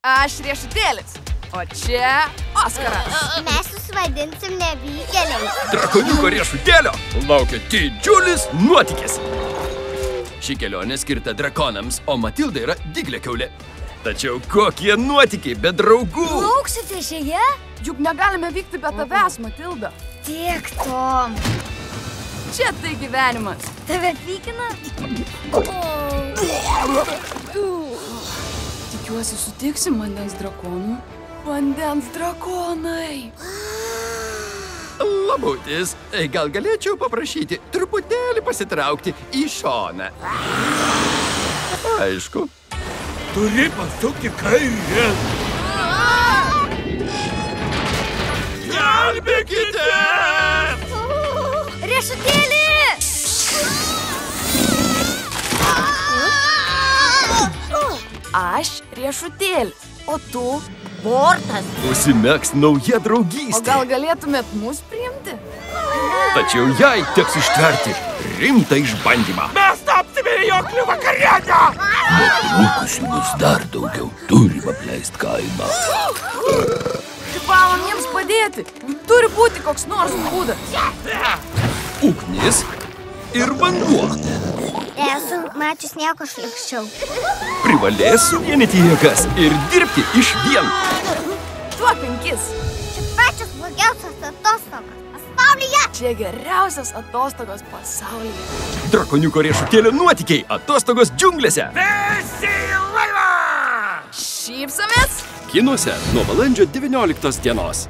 Aš Riešutėlis, o čia Oskaras. Mes jūs vadinsim nevykėliais. Drakoniuko Riešutėlio laukia didžiulis nuotykis. Ši kelionė skirta drakonams, o Matilda yra diglė kiaulė. Tačiau kokie nuotykiai be draugų? Lauksite šioje? Juk negalime vykti be tavęs, Matilda. Tiek Tom. Čia tai gyvenimas. Tave pykina? Tikiuosi sutiksim vandens drakonų. Vandens drakonai. Labutis, gal galėčiau paprašyti truputėlį pasitraukti į šoną? Aišku. Turi pasukti kairėn. Gelbėkite! Riešutėlį! Aš Riešutėlis, o tu? Bortas. Užsimegs nauja O draugystė. gal galėtumėt mus priimti? Tačiau jai teks ištverti rimtą išbandymą. Mes tapsime joklių vakarienę. Netrukus bus dar daugiau. Turim apleist kaimą. Privalom jiems padėti. Turi būti koks nors būdas. Ugnis ir vanduo. Esu mačius nieko šlikščiau. Privalės suvienyti jėgas ir dirbti išvien. Duok 5. Čia pačios blogiausios atostogos pasaulyje. Čia geriausias atostogos pasaulyje. Drakoniuko Riešutėlio nuotykiai. Atostogos džiunglėse. Visi į laivą! Šypsomės? Kinuose nuo balandžio 19 dienos.